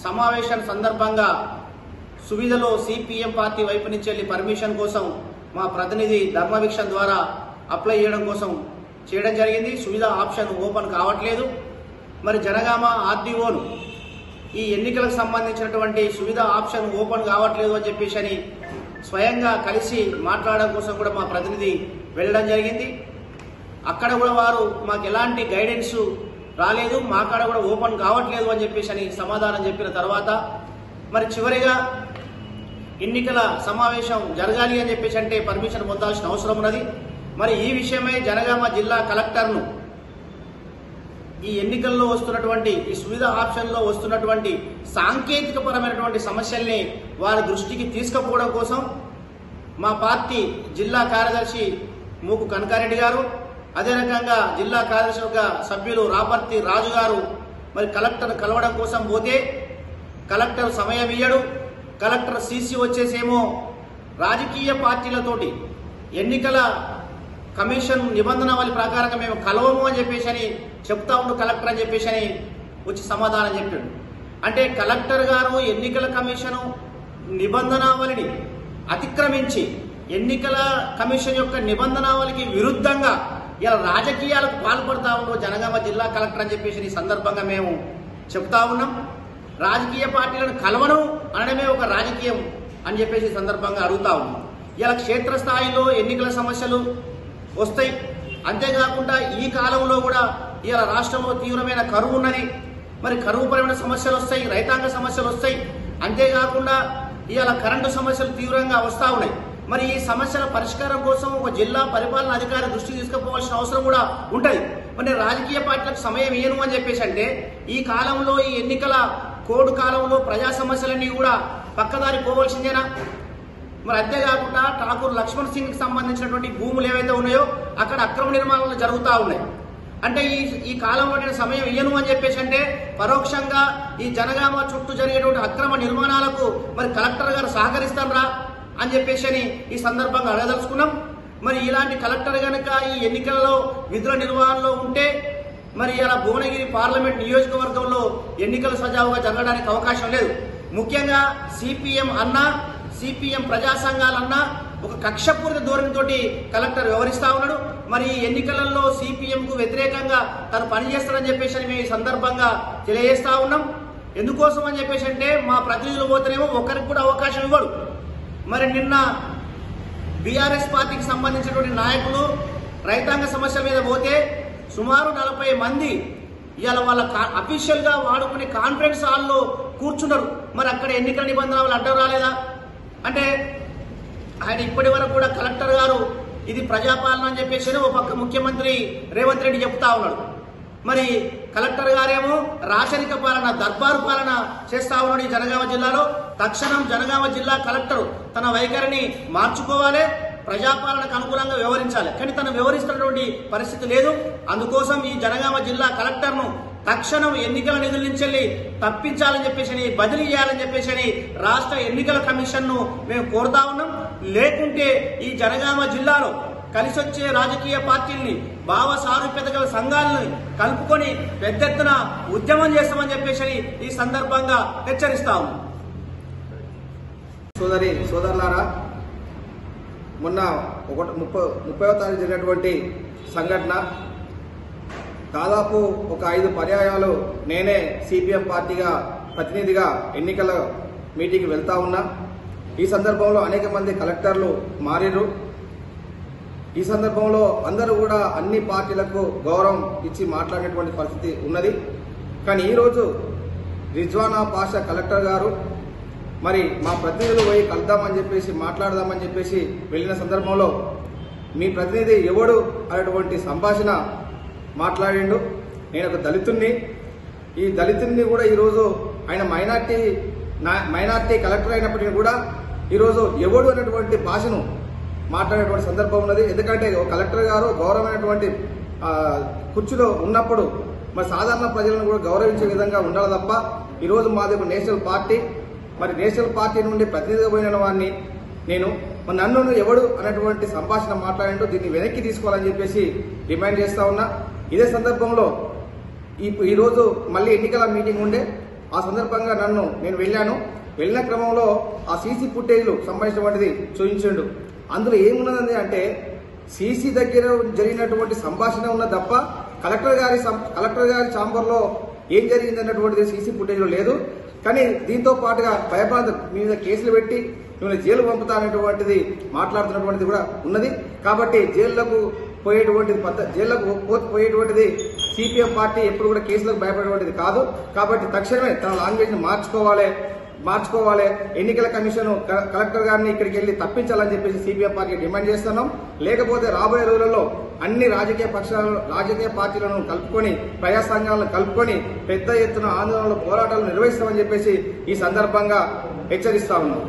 సమావేశం సందర్భంగా సువిధలో CPM party వైపు నుంచి వెళ్ళి పర్మిషన్ కోసం మా ప్రతినిధి ధర్మవీక్షణ ద్వారా అప్లై చేయడం జరిగింది. సువిధ ఆప్షన్ ఓపెన్ కావట్లేదు. మరి జనగామ ఆర్డీఓను ఈ ఎన్నికలకు సంబంధించినటువంటి సువిధ ఆప్షన్ ఓపెన్ కావట్లేదు అని చెప్పేసి స్వయంగా కలిసి మాట్లాడడం కోసం కూడా మా ప్రతినిధి వెళ్ళడం జరిగింది. అక్కడ కూడా వారు మాకు ఎలాంటి గైడెన్స్ రాలేదు, మా కాడ కూడా ఓపెన్ కావట్లేదు అని చెప్పేసి సమాధానం చెప్పిన తర్వాత మరి చివరిగా ఎన్నికల సమావేశం జరగాలి అని చెప్పేసి అంటే పర్మిషన్ పొందాల్సిన అవసరం ఉన్నది. మరి ఈ విషయమై జనగామ జిల్లా కలెక్టర్ను ఈ ఎన్నికల్లో వస్తున్నటువంటి ఈ సువిధ ఆప్షన్లో వస్తున్నటువంటి సాంకేతిక పరమైనటువంటి సమస్యల్ని వారి దృష్టికి తీసుకుపోవడం కోసం మా పార్టీ జిల్లా కార్యదర్శి మూకు కనకారెడ్డి గారు, అదే రకంగా జిల్లా కార్యదర్శి సభ్యులు రాపర్తి రాజు గారు మరి కలెక్టర్ కలవడం కోసం పోతే కలెక్టర్ సమయం ఇయ్యడు. కలెక్టర్ సీసీ వచ్చేసేమో రాజకీయ పార్టీలతోటి ఎన్నికల కమిషన్ నిబంధనావళి ప్రకారంగా మేము కలవము అని చెప్పేసి చెప్తా ఉండు కలెక్టర్ అని చెప్పేసి వచ్చి సమాధానం చెప్పాడు. అంటే కలెక్టర్ గారు ఎన్నికల కమిషను నిబంధనావళిని అతిక్రమించి ఎన్నికల కమిషన్ యొక్క నిబంధనావళికి విరుద్ధంగా ఇలా రాజకీయాలకు పాల్పడతా ఉండు జనగామ జిల్లా కలెక్టర్ అని చెప్పేసి ఈ సందర్భంగా మేము చెప్తా ఉన్నాం. రాజకీయ పార్టీలను కలవడం అనడమే ఒక రాజకీయం అని చెప్పేసి సందర్భంగా అడుగుతా ఉన్నాం. ఇలా క్షేత్రస్థాయిలో ఎన్నికల సమస్యలు వస్తాయి. అంతేకాకుండా ఈ కాలంలో కూడా ఇలా రాష్ట్రంలో తీవ్రమైన కరువు ఉన్నది. మరి కరువుపరమైన సమస్యలు వస్తాయి, రైతాంగ సమస్యలు వస్తాయి. అంతేకాకుండా ఇవాళ కరెంటు సమస్యలు తీవ్రంగా వస్తూ ఉన్నాయి. మరి ఈ సమస్యల పరిష్కారం కోసం ఒక జిల్లా పరిపాలన అధికారి దృష్టికి తీసుకుపోవాల్సిన అవసరం కూడా ఉంటుంది. మరి రాజకీయ పార్టీలకు సమయం ఇయ్యను అని చెప్పేసి అంటే ఈ కాలంలో ఈ ఎన్నికల కోడ్ కాలంలో ప్రజా సమస్యలన్నీ కూడా పక్కదారి పోవాల్సిందేనా? మరి అంతేకాకుండా ఠాకూర్ లక్ష్మణ్ సింగ్ కి సంబంధించినటువంటి భూములు ఏవైతే ఉన్నాయో అక్కడ అక్రమ నిర్మాణాలు జరుగుతూ ఉన్నాయి. అంటే ఈ కాలంలో నేను సమయం ఇయ్యను అని చెప్పేసి అంటే పరోక్షంగా ఈ జనగామ చుట్టూ జరిగేటువంటి అక్రమ నిర్మాణాలకు మరి కలెక్టర్ గారు సహకరిస్తారా అని చెప్పేసి ఈ సందర్భంగా అడగదలుచుకున్నాం. మరి ఇలాంటి కలెక్టర్ గనక ఈ ఎన్నికలలో విధుల నిర్వహణలో ఉంటే మరి ఇలా భువనగిరి పార్లమెంట్ నియోజకవర్గంలో ఎన్నికలు సజావుగా జరగడానికి అవకాశం లేదు. ముఖ్యంగా సిపిఎం అన్నా సిపిఎం ప్రజా సంఘాలన్నా ఒక కక్షపూరిత ధోరణితో కలెక్టర్ వ్యవహరిస్తా ఉన్నాడు. మరి ఈ ఎన్నికలలో సిపిఎం కు వ్యతిరేకంగా తను పనిచేస్తాడని చెప్పేసి మేము ఈ సందర్భంగా తెలియజేస్తా ఉన్నాం. ఎందుకోసం అని చెప్పేసి అంటే మా ప్రతినిధులు పోతేనేమో ఒకరికి కూడా అవకాశం ఇవ్వడు. మరి నిన్న బీఆర్ఎస్ పార్టీకి సంబంధించినటువంటి నాయకులు రైతాంగ సమస్య మీద పోతే సుమారు 40 మంది ఇవాళ వాళ్ళ అఫీషియల్ గా వాడుకునే కాన్ఫరెన్స్ హాల్లో కూర్చున్నారు. మరి అక్కడ ఎన్నికల నిబంధనలు అడ్డం రాలేదా? అంటే ఆయన ఇప్పటి వరకు కూడా కలెక్టర్ గారు ఇది ప్రజాపాలన అని చెప్పేసి ఒక పక్క ముఖ్యమంత్రి రేవంత్ రెడ్డి చెప్తా ఉన్నాడు. మరి కలెక్టర్ గారేమో రాచరిక పాలన దర్బారు పాలన చేస్తా ఉన్నాడు ఈ జనగామ జిల్లాలో. తక్షణం జనగామ జిల్లా కలెక్టర్ తన వైఖరిని మార్చుకోవాలి, ప్రజాపాలనకు అనుకూలంగా వ్యవహరించాలి. కానీ తను వ్యవహరిస్తున్నటువంటి పరిస్థితి లేదు. అందుకోసం ఈ జనగామ జిల్లా కలెక్టర్ను తక్షణం ఎన్నికల నిధుల నుంచి తప్పించాలని చెప్పేసి బదిలీ చేయాలని చెప్పేసి రాష్ట్ర ఎన్నికల కమిషన్ ను మేము కోరుతా ఉన్నాం. లేకుంటే ఈ జనగామ జిల్లాలో కలిసి వచ్చే రాజకీయ పార్టీల్ని భావ సారూప్యత గల సంఘాలను కలుపుకొని పెద్ద ఎత్తున ఉద్యమం చేస్తామని చెప్పేసి ఈ సందర్భంగా హెచ్చరిస్తాము. సోదరులారా, మొన్న 30వ తారీఖు జరిగినటువంటి సంఘటన దాదాపు ఒక 5 పర్యాయాలు నేనే సిపిఎం పార్టీగా ప్రతినిధిగా ఎన్నికల మీటింగ్కి వెళ్తా ఉన్నా. ఈ సందర్భంలో అనేక మంది కలెక్టర్లు మారిరు. ఈ సందర్భంలో అందరూ కూడా అన్ని పార్టీలకు గౌరవం ఇచ్చి మాట్లాడినటువంటి పరిస్థితి ఉన్నది. కానీ ఈరోజు రిజ్వానా పాషా కలెక్టర్ గారు మరి మా ప్రతినిధులు పోయి కలుద్దామని చెప్పేసి మాట్లాడదామని చెప్పేసి వెళ్ళిన సందర్భంలో మీ ప్రతినిధి ఎవడు అనేటువంటి సంభాషణ మాట్లాడిండు. నేను ఒక దళితుణ్ణి, ఈ దళితుడిని కూడా ఈరోజు ఆయన మైనార్టీ కలెక్టర్ అయినప్పటికీ కూడా ఈరోజు ఎవడు అనేటువంటి భాషను మాట్లాడేటువంటి సందర్భం ఉన్నది. ఎందుకంటే కలెక్టర్ గారు గౌరవమైనటువంటి కుర్చీలో ఉన్నప్పుడు మరి సాధారణ ప్రజలను కూడా గౌరవించే విధంగా ఉండాలి తప్ప ఈరోజు మాది ఒక నేషనల్ పార్టీ, మరి నేషనల్ పార్టీ నుండి ప్రతినిధిగా పోయిన వాడిని నేను, మరి నన్ను ఎవడు అనేటువంటి సంభాషణ మాట్లాడింటూ దీన్ని వెనక్కి తీసుకోవాలని చెప్పేసి డిమాండ్ చేస్తా ఉన్నా. ఇదే సందర్భంలో ఈరోజు మళ్ళీ ఎన్నికల మీటింగ్ ఉండే, ఆ సందర్భంగా నేను వెళ్ళిన క్రమంలో ఆ సీసీ ఫుటేజ్లు సంబంధించినటువంటిది చూపించిండు. అందులో ఏమున్నది అంటే సీసీ దగ్గర జరిగినటువంటి సంభాషణ ఉన్న తప్ప కలెక్టర్ గారి ఛాంబర్లో ఏం జరిగింది అన్నటువంటిది సీసీ ఫుటేజ్లో లేదు. కానీ దీంతో పాటుగా భయభ్రాంతి మీద కేసులు పెట్టి మిమ్మల్ని జైలు పంపుతానటువంటిది మాట్లాడుతున్నటువంటిది కూడా ఉన్నది. కాబట్టి జైళ్లకు పోయేటువంటిది సిపిఎం పార్టీ ఎప్పుడు కూడా కేసులకు భయపడేటువంటిది కాదు. కాబట్టి తక్షణమే తన లాంగ్వేజ్ ని మార్చుకోవాలి. ఎన్నికల కమిషన్ కలెక్టర్ గారిని ఇక్కడికి వెళ్లి తప్పించాలని చెప్పేసి సిపిఎం పార్టీ డిమాండ్ చేస్తున్నాం. లేకపోతే రాబోయే రోజులలో అన్ని రాజకీయ పార్టీలను కలుపుకొని ప్రజా సంఘాలను కలుపుకొని పెద్ద ఎత్తున ఆందోళనలు పోరాటాలు నిర్వహిస్తామని చెప్పేసి ఈ సందర్భంగా హెచ్చరిస్తా ఉన్నాం.